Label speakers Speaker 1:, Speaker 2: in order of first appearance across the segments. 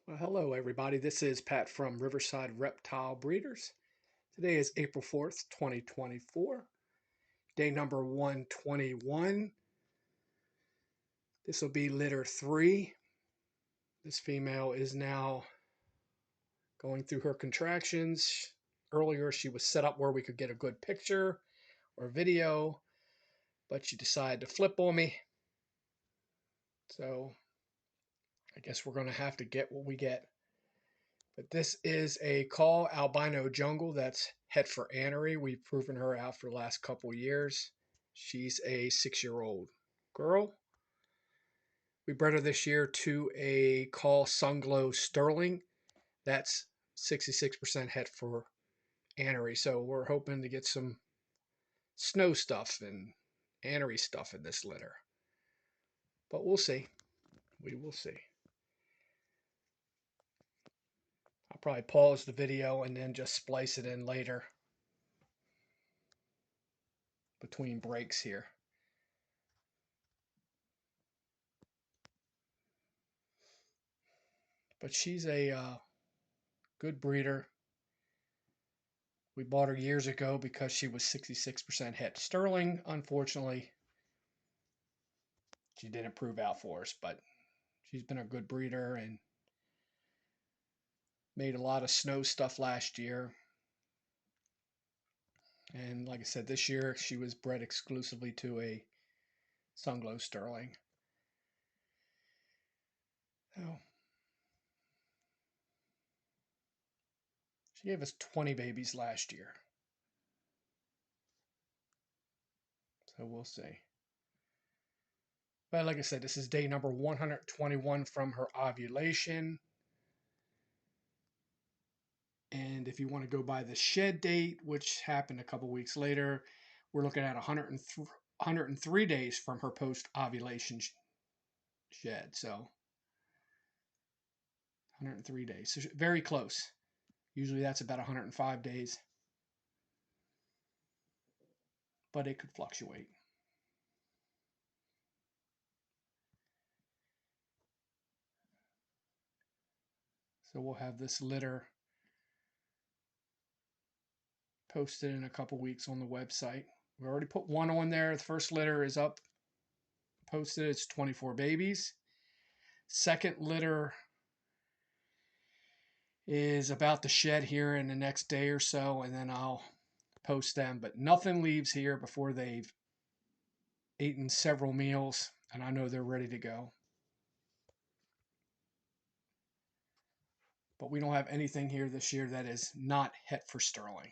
Speaker 1: Well, hello everybody. This is Pat from Riverside Reptile Breeders. Today is April 4th, 2024, day number 121. This will be litter 3. This female is now going through her contractions. Earlier she was set up where we could get a good picture or video, but she decided to flip on me. So I guess we're going to have to get what we get. But this is a call albino jungle that's het for anery. We've proven her out for the last couple years. She's a 6-year-old girl. We bred her this year to a call Sunglow Sterling. That's 66% het for anery. So we're hoping to get some snow stuff and anery stuff in this litter. But we'll see. We will see. I'll probably pause the video and then just splice it in later between breaks here. But she's a good breeder. We bought her years ago because she was 66% het sterling. Unfortunately, she didn't prove out for us, but she's been a good breeder and made a lot of snow stuff last year. And like I said, this year she was bred exclusively to a Sunglow Sterling. So she gave us 20 babies last year. So we'll see. But like I said, this is day number 121 from her ovulation. And if you want to go by the shed date, which happened a couple weeks later, we're looking at 103 days from her post-ovulation shed. So 103 days. So very close. Usually that's about 105 days. But it could fluctuate. So we'll have this litter posted in a couple weeks on the website. We already put one on there. The first litter is up, posted. It's 24 babies. Second litter is about to shed here in the next day or so, and then I'll post them. But nothing leaves here before they've eaten several meals, and I know they're ready to go. But we don't have anything here this year that is not het for sterling.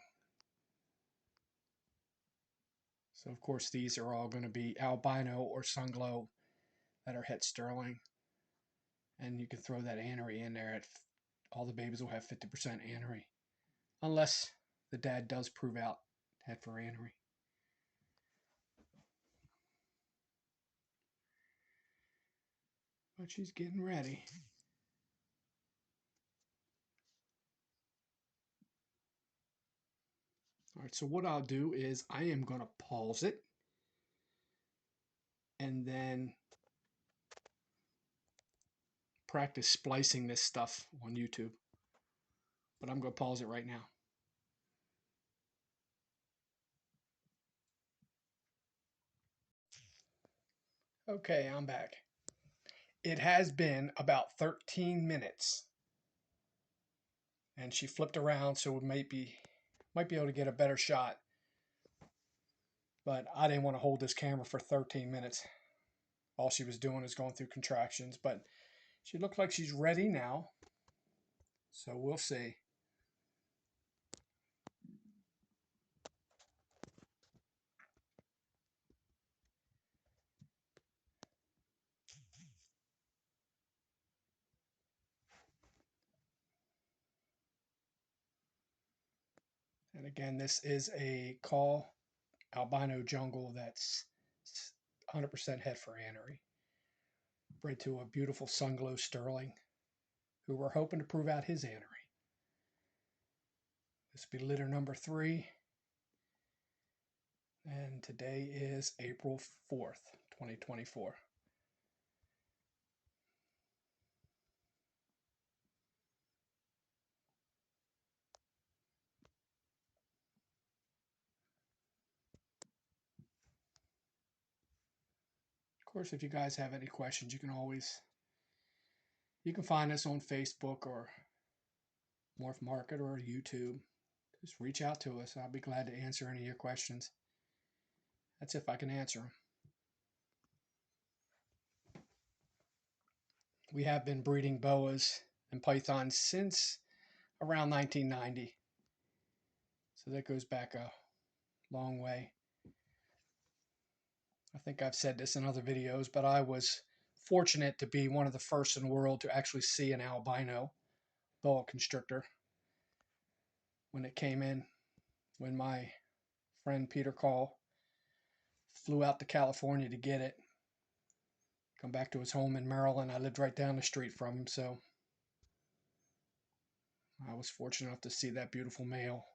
Speaker 1: So of course these are all going to be albino or sunglow that are het sterling. And you can throw that anery in there. All the babies will have 50% anery. Unless the dad does prove out het for anery. But she's getting ready. All right, so what I'll do is I am going to pause it and then practice splicing this stuff on YouTube. But I'm going to pause it right now. Okay, I'm back. It has been about 13 minutes. And she flipped around, so we might be able to get a better shot. But I didn't want to hold this camera for 13 minutes. All she was doing is going through contractions. But she looks like she's ready now. So we'll see. And again, this is a call albino jungle that's 100% het for anery. Bred to a beautiful Sunglow Sterling, who we're hoping to prove out his anery. This will be litter number 3. And today is April 4th, 2024. Of course, if you guys have any questions, you can find us on Facebook or Morph Market or YouTube. Just reach out to us. I'll be glad to answer any of your questions. That's if I can answer them. We have been breeding boas and pythons since around 1990. So that goes back a long way. I think I've said this in other videos, but I was fortunate to be one of the first in the world to actually see an albino boa constrictor when it came in, when my friend Peter Call flew out to California to get it, come back to his home in Maryland. I lived right down the street from him, so I was fortunate enough to see that beautiful male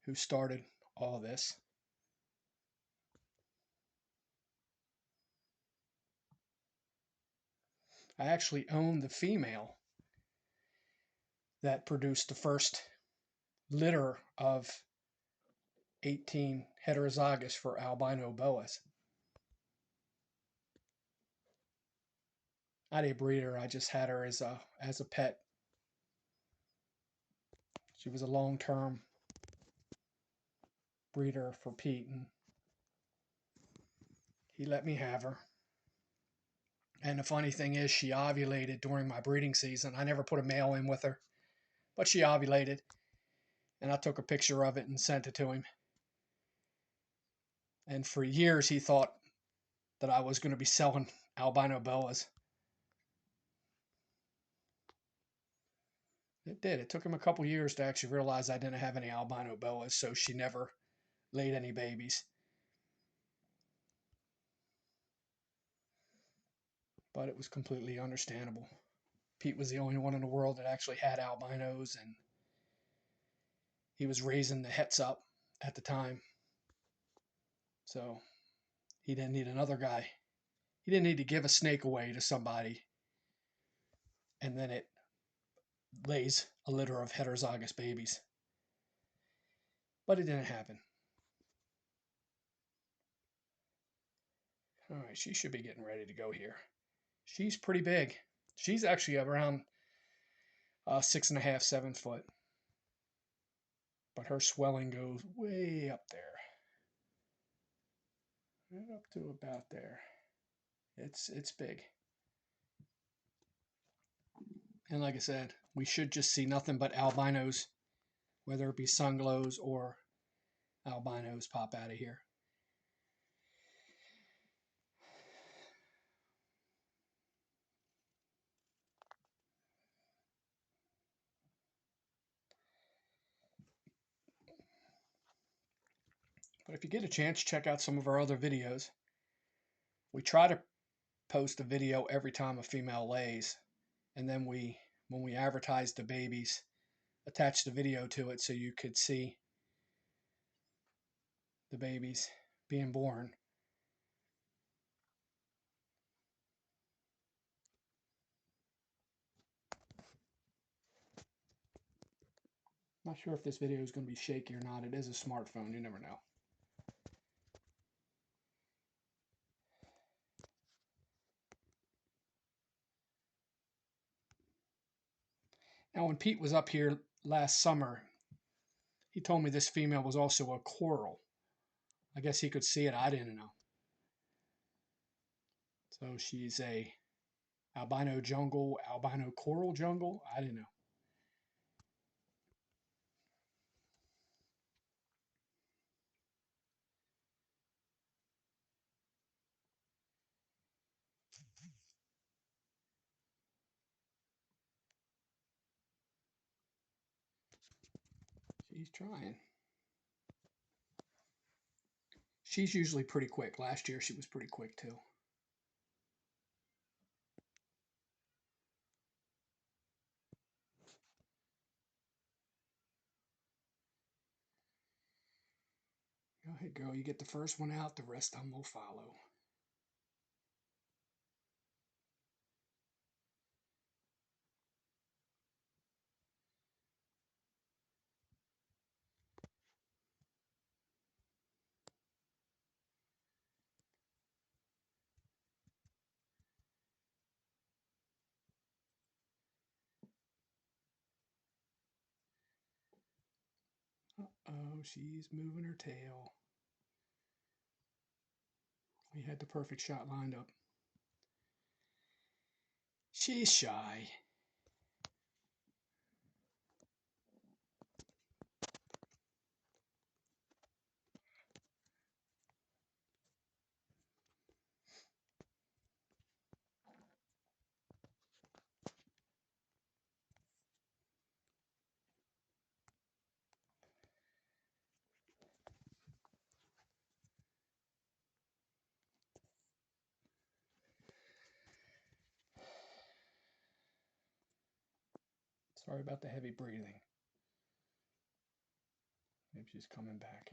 Speaker 1: who started all this. I actually own the female that produced the first litter of 18 heterozygous for albino boas. Not a breeder, I just had her as a pet. She was a long-term breeder for Pete, and he let me have her. And the funny thing is, she ovulated during my breeding season. I never put a male in with her, but she ovulated, and I took a picture of it and sent it to him. And for years, he thought that I was going to be selling albino boas. It did. It took him a couple years to actually realize I didn't have any albino boas, so she never laid any babies. But it was completely understandable. Pete was the only one in the world that actually had albinos, and he was raising the hets up at the time. So he didn't need another guy. He didn't need to give a snake away to somebody and then it lays a litter of heterozygous babies. But it didn't happen. All right, she should be getting ready to go here. She's pretty big. She's actually around 6.5, 7 foot. But her swelling goes way up there. Right up to about there. It's big. And like I said, we should just see nothing but albinos, whether it be sunglows or albinos, pop out of here. But if you get a chance, check out some of our other videos. We try to post a video every time a female lays, and then when we advertise the babies, attach the video to it so you could see the babies being born. Not sure if this video is going to be shaky or not. It is a smartphone, you never know. Now, when Pete was up here last summer, he told me this female was also a coral. I guess he could see it. I didn't know. So she's a albino jungle, albino coral jungle. I didn't know. She's trying. She's usually pretty quick. Last year she was pretty quick too. Go ahead, girl. You get the first one out. The rest of them will follow. Oh, she's moving her tail. We had the perfect shot lined up. She's shy. Sorry about the heavy breathing. Maybe she's coming back.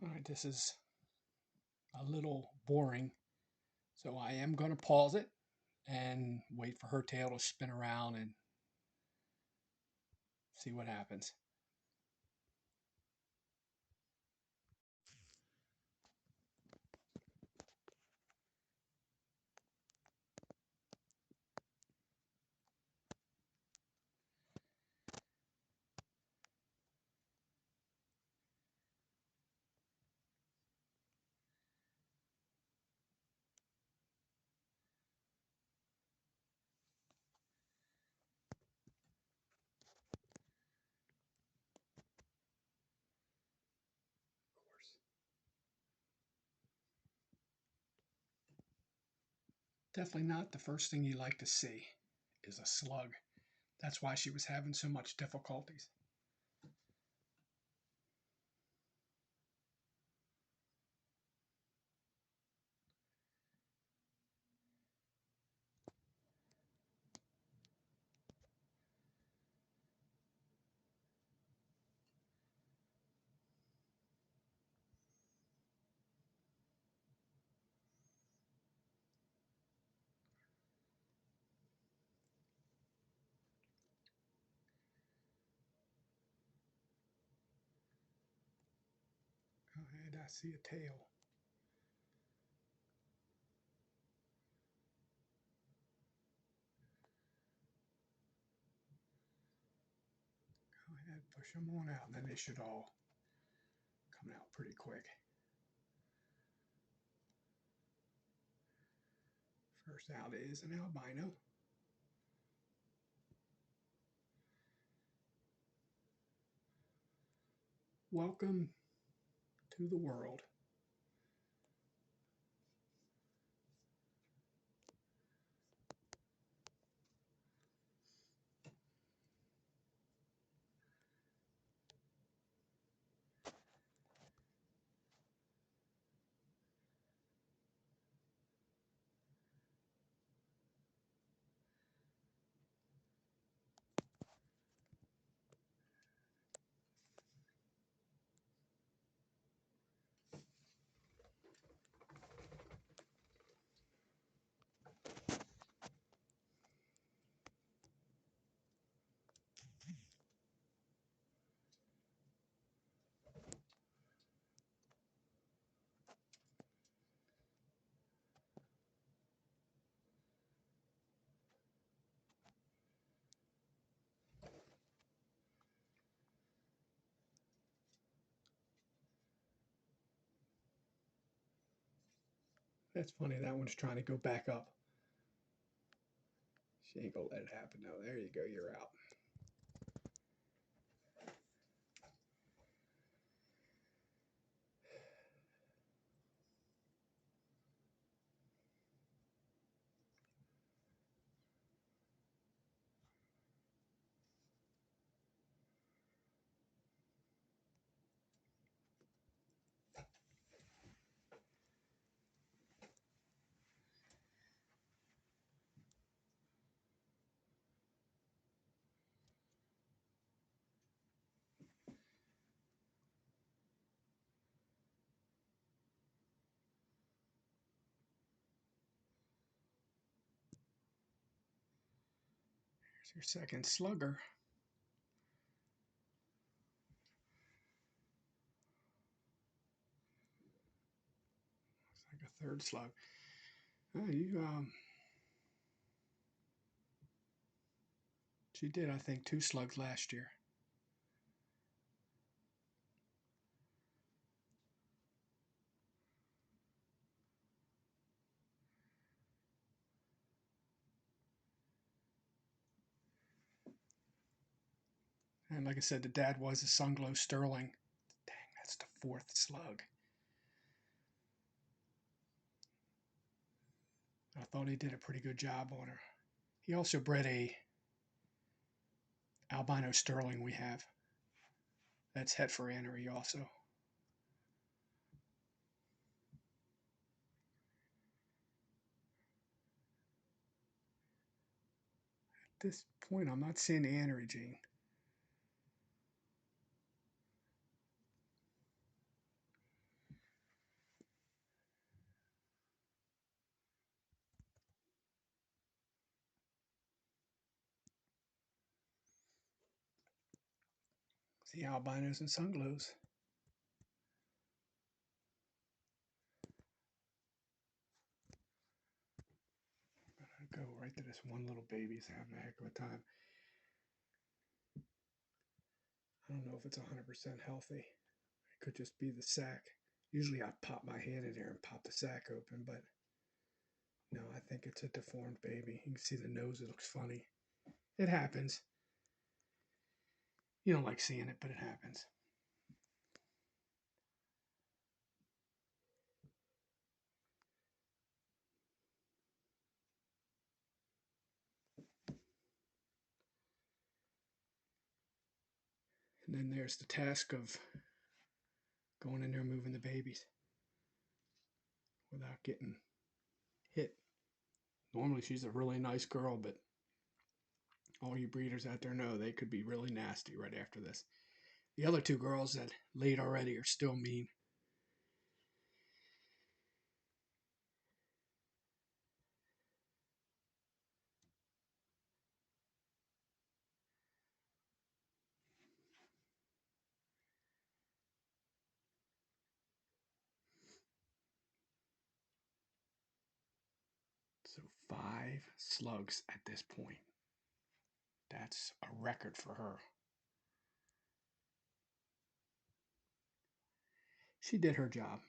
Speaker 1: All right, this is a little boring, so I am going to pause it and wait for her tail to spin around and see what happens. Of course. Definitely not the first thing you like to see is a slug. That's why she was having so much difficulties. Go ahead, I see a tail. Go ahead, push them on out, and then they should all come out pretty quick. First out is an albino. Welcome to the world. That's funny, that one's trying to go back up. She ain't gonna let it happen. No, there you go, you're out. There's your second slugger. Looks like a third slug. Oh, she did, I think, 2 slugs last year. And like I said, the dad was a Sunglow Sterling. Dang, that's the 4th slug. I thought he did a pretty good job on her. He also bred a Albino Sterling we have. That's het for anery also. At this point, I'm not seeing the anery gene. See albinos and sunglows. Go right to this one little baby's having a heck of a time. I don't know if it's 100% healthy. It could just be the sac. Usually I pop my hand in there and pop the sac open, but no, I think it's a deformed baby. You can see the nose, it looks funny. It happens. You don't like seeing it, but it happens. And then there's the task of going in there and moving the babies without getting hit. Normally she's a really nice girl, but all you breeders out there know they could be really nasty right after this. The other 2 girls that laid already are still mean. So 5 slugs at this point. That's a record for her. She did her job.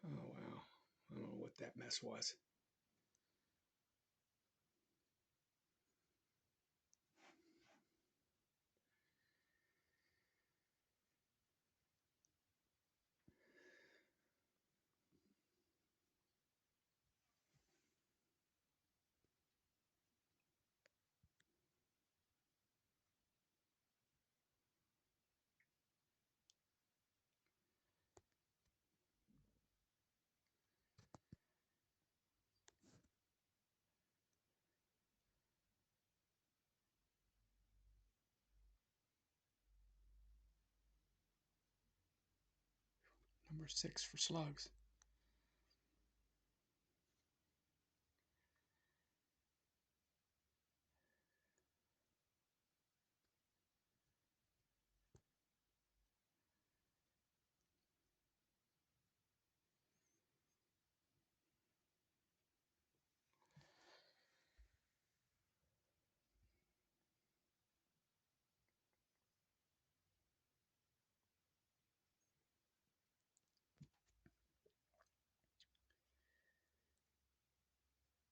Speaker 1: Oh, wow. I don't know what that mess was. Number 6 for slugs.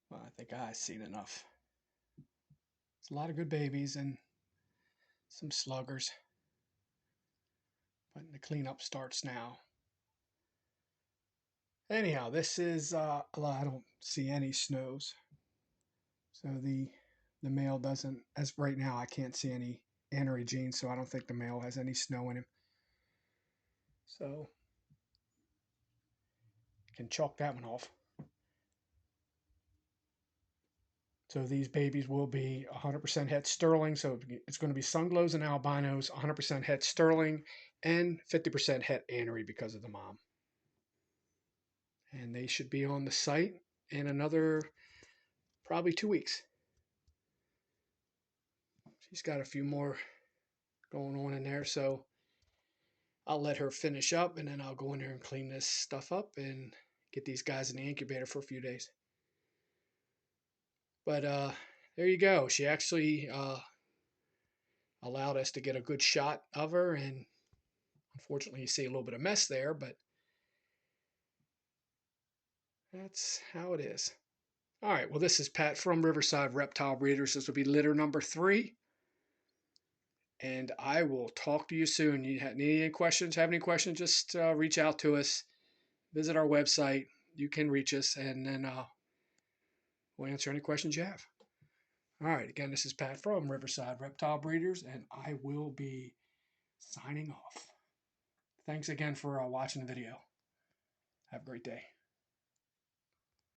Speaker 1: Well, I think I've seen enough. a lot of good babies and some sluggers. But the cleanup starts now. Anyhow, this is, I don't see any snows. So the male doesn't, as right now, I can't see any anery genes, so I don't think the male has any snow in him. So I can chalk that one off. So these babies will be 100% het Sterling. So it's going to be Sunglows and albinos, 100% het Sterling, and 50% het anery because of the mom. And they should be on the site in another probably 2 weeks. She's got a few more going on in there, so I'll let her finish up, and then I'll go in there and clean this stuff up and get these guys in the incubator for a few days. But there you go. She actually allowed us to get a good shot of her, and unfortunately you see a little bit of mess there, but that's how it is. All right, well, this is Pat from Riverside Reptile Breeders. This will be litter number 3, and I will talk to you soon. You need any questions, have any questions, just reach out to us. Visit our website. You can reach us, and then we'll answer any questions you have. All right, again, this is Pat from Riverside Reptile Breeders, and I will be signing off. Thanks again for watching the video. Have a great day.